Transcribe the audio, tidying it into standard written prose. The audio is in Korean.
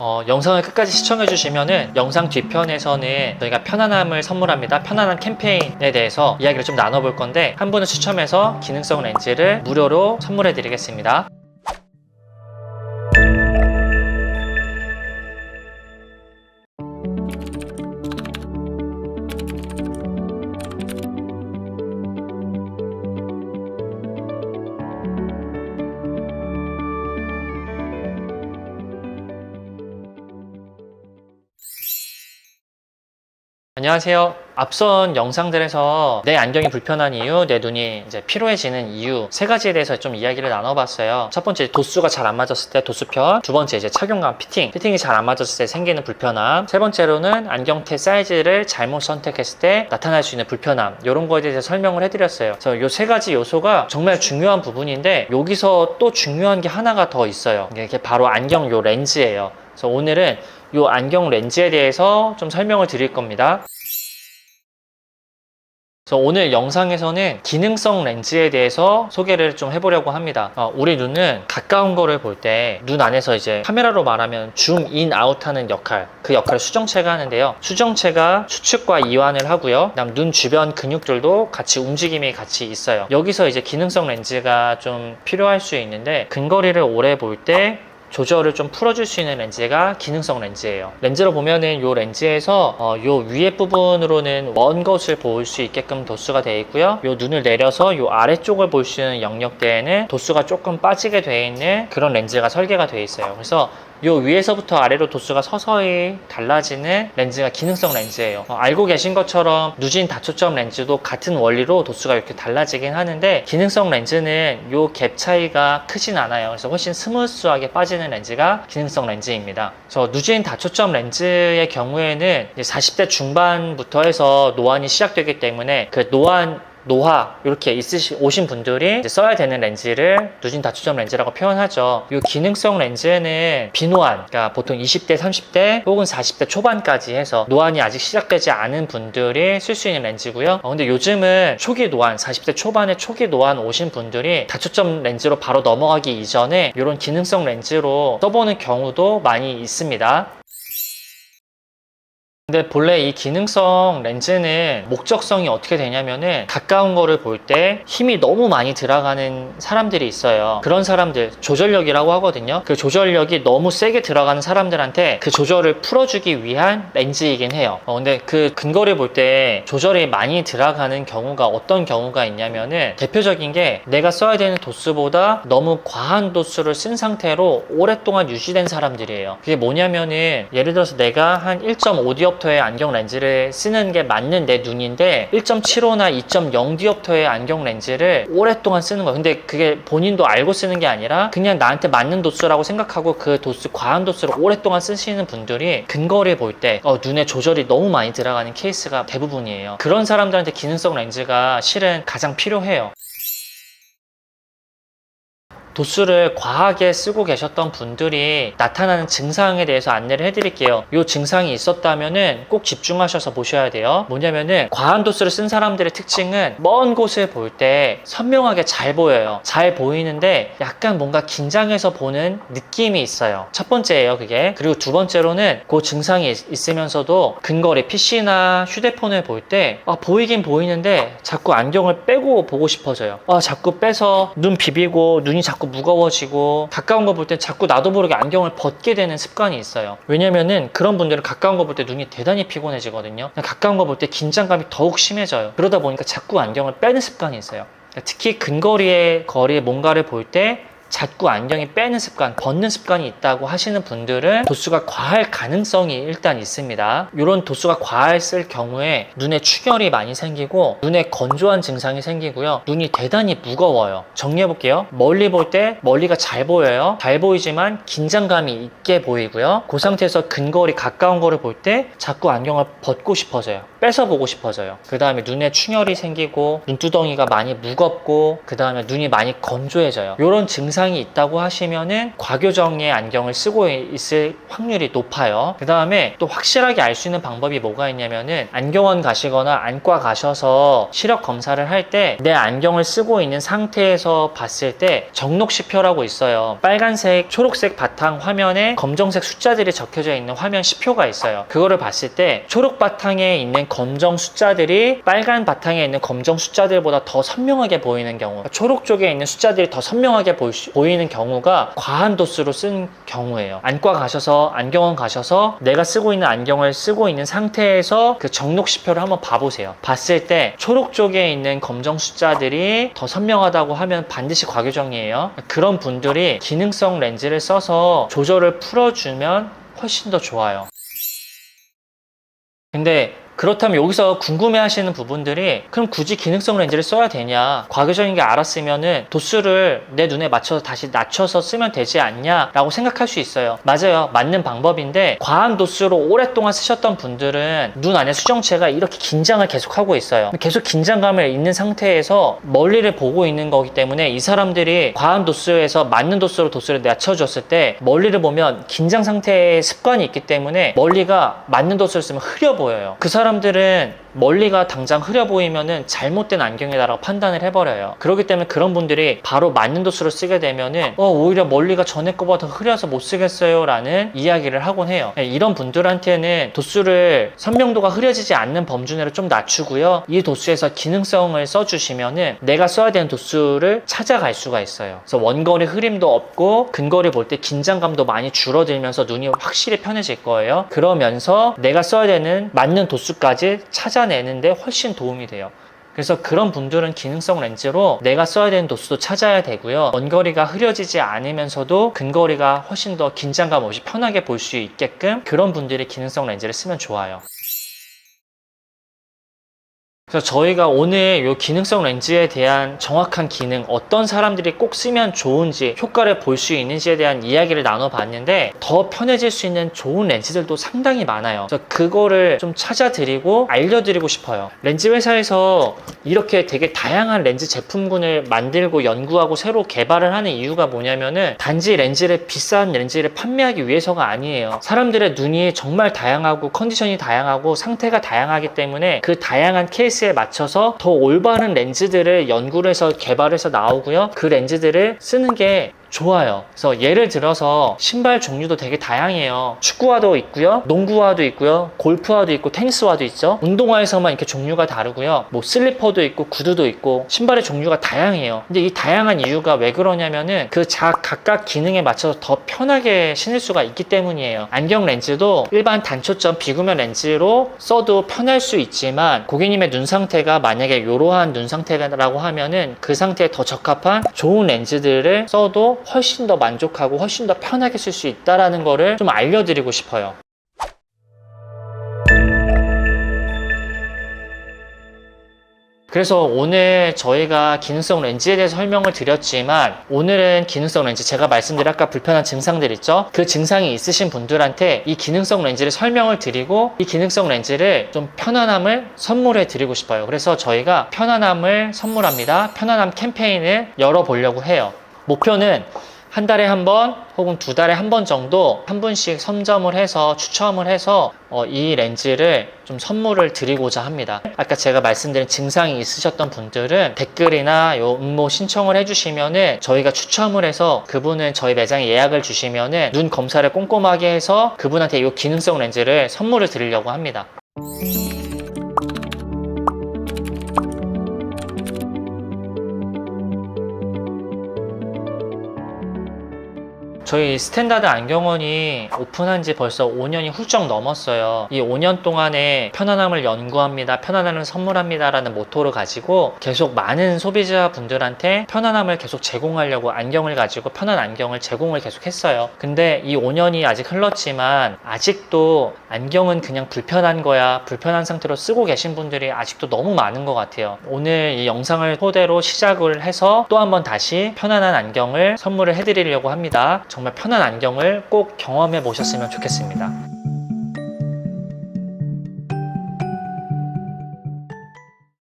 영상을 끝까지 시청해 주시면은 영상 뒤편에서는 저희가 편안함을 선물합니다. 편안한 캠페인에 대해서 이야기를 좀 나눠볼 건데, 한 분을 추첨해서 기능성 렌즈를 무료로 선물해 드리겠습니다. 안녕하세요. 앞선 영상들에서 내 안경이 불편한 이유, 내 눈이 이제 피로해지는 이유 세 가지에 대해서 좀 이야기를 나눠봤어요. 첫 번째, 도수가 잘 안 맞았을 때 도수편. 두 번째, 이제 착용감 피팅이 잘 안 맞았을 때 생기는 불편함. 세 번째로는 안경테 사이즈를 잘못 선택했을 때 나타날 수 있는 불편함. 이런 거에 대해서 설명을 해드렸어요. 그래서 이 세 가지 요소가 정말 중요한 부분인데, 여기서 또 중요한 게 하나가 더 있어요. 이게 바로 안경 요 렌즈예요. 그래서 오늘은 이 안경 렌즈에 대해서 좀 설명을 드릴 겁니다. 그래서 오늘 영상에서는 기능성 렌즈에 대해서 소개를 좀 해보려고 합니다. 우리 눈은 가까운 거를 볼 때 눈 안에서 이제 카메라로 말하면 줌 인 아웃 하는 역할, 그 역할을 수정체가 하는데요. 수정체가 추측과 이완을 하고요. 그다음 눈 주변 근육들도 같이 움직임이 같이 있어요. 여기서 이제 기능성 렌즈가 좀 필요할 수 있는데, 근거리를 오래 볼 때 조절을 좀 풀어줄 수 있는 렌즈가 기능성 렌즈예요. 렌즈로 보면은 이 렌즈에서 요 위에 부분으로는 먼 것을 볼 수 있게끔 도수가 되어 있고요. 요 눈을 내려서 요 아래쪽을 볼 수 있는 영역대에는 도수가 조금 빠지게 되어 있는 그런 렌즈가 설계가 되어 있어요. 그래서 요 위에서부터 아래로 도수가 서서히 달라지는 렌즈가 기능성 렌즈예요. 알고 계신 것처럼 누진 다초점 렌즈도 같은 원리로 도수가 이렇게 달라지긴 하는데, 기능성 렌즈는 요 갭 차이가 크진 않아요. 그래서 훨씬 스무스하게 빠지는 렌즈가 기능성 렌즈입니다. 그래서 누진 다초점 렌즈의 경우에는 이제 40대 중반부터 해서 노안이 시작되기 때문에 그 노화 이렇게 오신 분들이 이제 써야 되는 렌즈를 누진 다초점 렌즈라고 표현하죠. 이 기능성 렌즈에는 비노안, 그러니까 보통 20대, 30대 혹은 40대 초반까지 해서 노안이 아직 시작되지 않은 분들이 쓸 수 있는 렌즈고요. 근데 요즘은 초기 노안, 40대 초반에 초기 노안 오신 분들이 다초점 렌즈로 바로 넘어가기 이전에 이런 기능성 렌즈로 써보는 경우도 많이 있습니다. 근데 본래 이 기능성 렌즈는 목적성이 어떻게 되냐면은, 가까운 거를 볼 때 힘이 너무 많이 들어가는 사람들이 있어요. 그런 사람들, 조절력이라고 하거든요. 그 조절력이 너무 세게 들어가는 사람들한테 그 조절을 풀어주기 위한 렌즈이긴 해요. 근데 그 근거를 볼 때 조절이 많이 들어가는 경우가 어떤 경우가 있냐면은, 대표적인 게 내가 써야 되는 도수보다 너무 과한 도수를 쓴 상태로 오랫동안 유지된 사람들이에요. 그게 뭐냐면은, 예를 들어서 내가 한 1.5디옵터의 안경 렌즈를 쓰는 게 맞는 내 눈인데 1.75나 2.0디옵터의 안경 렌즈를 오랫동안 쓰는 거예요. 근데 그게 본인도 알고 쓰는 게 아니라 그냥 나한테 맞는 도수라고 생각하고 그 도수, 과한 도수를 오랫동안 쓰시는 분들이 근거리에 볼 때 눈에 조절이 너무 많이 들어가는 케이스가 대부분이에요. 그런 사람들한테 기능성 렌즈가 실은 가장 필요해요. 도수를 과하게 쓰고 계셨던 분들이 나타나는 증상에 대해서 안내를 해드릴게요. 이 증상이 있었다면은 꼭 집중하셔서 보셔야 돼요. 뭐냐면은, 과한 도수를 쓴 사람들의 특징은 먼 곳을 볼 때 선명하게 잘 보여요. 잘 보이는데 약간 뭔가 긴장해서 보는 느낌이 있어요. 첫 번째예요, 그게. 그리고 두 번째로는 그 증상이 있으면서도 근거리 PC나 휴대폰을 볼 때 보이긴 보이는데 자꾸 안경을 빼고 보고 싶어져요. 자꾸 빼서 눈 비비고 눈이 자꾸 무거워지고, 가까운 거 볼 때 자꾸 나도 모르게 안경을 벗게 되는 습관이 있어요. 왜냐면은 그런 분들은 가까운 거 볼 때 눈이 대단히 피곤해지거든요. 가까운 거 볼 때 긴장감이 더욱 심해져요. 그러다 보니까 자꾸 안경을 빼는 습관이 있어요. 특히 근거리의 거리에 뭔가를 볼 때 자꾸 안경이 빼는 습관, 벗는 습관이 있다고 하시는 분들은 도수가 과할 가능성이 일단 있습니다. 이런 도수가 과했을 경우에 눈에 충혈이 많이 생기고 눈에 건조한 증상이 생기고요. 눈이 대단히 무거워요. 정리해 볼게요. 멀리 볼 때 멀리가 잘 보여요. 잘 보이지만 긴장감이 있게 보이고요. 그 상태에서 근거리 가까운 거를 볼 때 자꾸 안경을 벗고 싶어져요. 뺏어보고 싶어져요. 그 다음에 눈에 충혈이 생기고 눈두덩이가 많이 무겁고 그 다음에 눈이 많이 건조해져요. 이런 증상이 있다고 하시면은 과교정의 안경을 쓰고 있을 확률이 높아요. 그 다음에 또 확실하게 알 수 있는 방법이 뭐가 있냐면은 안경원 가시거나 안과 가셔서 시력 검사를 할 때 내 안경을 쓰고 있는 상태에서 봤을 때 정록시표라고 있어요. 빨간색, 초록색 바탕 화면에 검정색 숫자들이 적혀져 있는 화면 시표가 있어요. 그거를 봤을 때 초록 바탕에 있는 검정 숫자들이 빨간 바탕에 있는 검정 숫자들보다 더 선명하게 보이는 경우, 초록 쪽에 있는 숫자들이 더 선명하게 보이는 경우가 과한 도수로 쓴 경우예요. 안과 가셔서, 안경원 가셔서 내가 쓰고 있는 안경을 쓰고 있는 상태에서 그 정록시표를 한번 봐보세요. 봤을 때 초록 쪽에 있는 검정 숫자들이 더 선명하다고 하면 반드시 과교정이에요. 그런 분들이 기능성 렌즈를 써서 조절을 풀어주면 훨씬 더 좋아요. 근데 그렇다면 여기서 궁금해 하시는 부분들이 그럼 굳이 기능성 렌즈를 써야 되냐, 과교정인 게 알았으면은 도수를 내 눈에 맞춰서 다시 낮춰서 쓰면 되지 않냐 라고 생각할 수 있어요. 맞아요, 맞는 방법인데 과한 도수로 오랫동안 쓰셨던 분들은 눈 안에 수정체가 이렇게 긴장을 계속 하고 있어요. 계속 긴장감을 있는 상태에서 멀리를 보고 있는 거기 때문에 이 사람들이 과한 도수에서 맞는 도수로 도수를 낮춰줬을 때 멀리를 보면 긴장 상태의 습관이 있기 때문에 멀리가 맞는 도수를 쓰면 흐려 보여요. 그 사람들은 멀리가 당장 흐려 보이면은 잘못된 안경이다라고 판단을 해버려요. 그렇기 때문에 그런 분들이 바로 맞는 도수를 쓰게 되면은 오히려 멀리가 전에 거보다 더 흐려서 못 쓰겠어요 라는 이야기를 하곤 해요. 이런 분들한테는 도수를 선명도가 흐려지지 않는 범주 내로 좀 낮추고요, 이 도수에서 기능성을 써주시면은 내가 써야 되는 도수를 찾아갈 수가 있어요. 그래서 원거리 흐림도 없고 근거리 볼 때 긴장감도 많이 줄어들면서 눈이 확실히 편해질 거예요. 그러면서 내가 써야 되는 맞는 도수까지 찾아내는데 훨씬 도움이 돼요. 그래서 그런 분들은 기능성 렌즈로 내가 써야 되는 도수도 찾아야 되고요, 원거리가 흐려지지 않으면서도 근거리가 훨씬 더 긴장감 없이 편하게 볼 수 있게끔 그런 분들이 기능성 렌즈를 쓰면 좋아요. 그래서 저희가 오늘 이 기능성 렌즈에 대한 정확한 기능, 어떤 사람들이 꼭 쓰면 좋은지, 효과를 볼 수 있는지에 대한 이야기를 나눠봤는데 더 편해질 수 있는 좋은 렌즈들도 상당히 많아요. 그래서 그거를 좀 찾아드리고 알려드리고 싶어요. 렌즈 회사에서 이렇게 되게 다양한 렌즈 제품군을 만들고 연구하고 새로 개발을 하는 이유가 뭐냐면은 단지 비싼 렌즈를 판매하기 위해서가 아니에요. 사람들의 눈이 정말 다양하고 컨디션이 다양하고 상태가 다양하기 때문에 그 다양한 케이스에 맞춰서 더 올바른 렌즈들을 연구를 해서 개발해서 나오고요, 그 렌즈들을 쓰는 게 좋아요. 그래서 예를 들어서 신발 종류도 되게 다양해요. 축구화도 있고요, 농구화도 있고요, 골프화도 있고, 테니스화도 있죠. 운동화에서만 이렇게 종류가 다르고요, 뭐 슬리퍼도 있고 구두도 있고 신발의 종류가 다양해요. 근데 이 다양한 이유가 왜 그러냐면은 그 각각 기능에 맞춰서 더 편하게 신을 수가 있기 때문이에요. 안경 렌즈도 일반 단초점 비구면 렌즈로 써도 편할 수 있지만 고객님의 눈 상태가 만약에 이러한 눈 상태라고 하면은 그 상태에 더 적합한 좋은 렌즈들을 써도 훨씬 더 만족하고 훨씬 더 편하게 쓸 수 있다는 거를 좀 알려드리고 싶어요. 그래서 오늘 저희가 기능성 렌즈에 대해서 설명을 드렸지만, 오늘은 기능성 렌즈, 제가 말씀드린 아까 불편한 증상들 있죠? 그 증상이 있으신 분들한테 이 기능성 렌즈를 설명을 드리고 이 기능성 렌즈를 좀 편안함을 선물해 드리고 싶어요. 그래서 저희가 편안함을 선물합니다. 편안함 캠페인을 열어보려고 해요. 목표는 한 달에 한 번 혹은 두 달에 한 번 정도 한 분씩 선점을 해서 추첨을 해서 이 렌즈를 좀 선물을 드리고자 합니다. 아까 제가 말씀드린 증상이 있으셨던 분들은 댓글이나 응모 신청을 해주시면은 저희가 추첨을 해서 그분은 저희 매장에 예약을 주시면은 눈 검사를 꼼꼼하게 해서 그분한테 이 기능성 렌즈를 선물을 드리려고 합니다. 저희 스탠다드 안경원이 오픈한 지 벌써 5년이 훌쩍 넘었어요. 이 5년 동안에 편안함을 연구합니다, 편안함을 선물합니다 라는 모토를 가지고 계속 많은 소비자분들한테 편안함을 계속 제공하려고 안경을 가지고 편한 안경을 제공을 계속 했어요. 근데 이 5년이 아직 흘렀지만 아직도 안경은 그냥 불편한 거야, 불편한 상태로 쓰고 계신 분들이 아직도 너무 많은 것 같아요. 오늘 이 영상을 토대로 시작을 해서 또 한 번 다시 편안한 안경을 선물을 해드리려고 합니다. 정말 편한 안경을 꼭 경험해 보셨으면 좋겠습니다.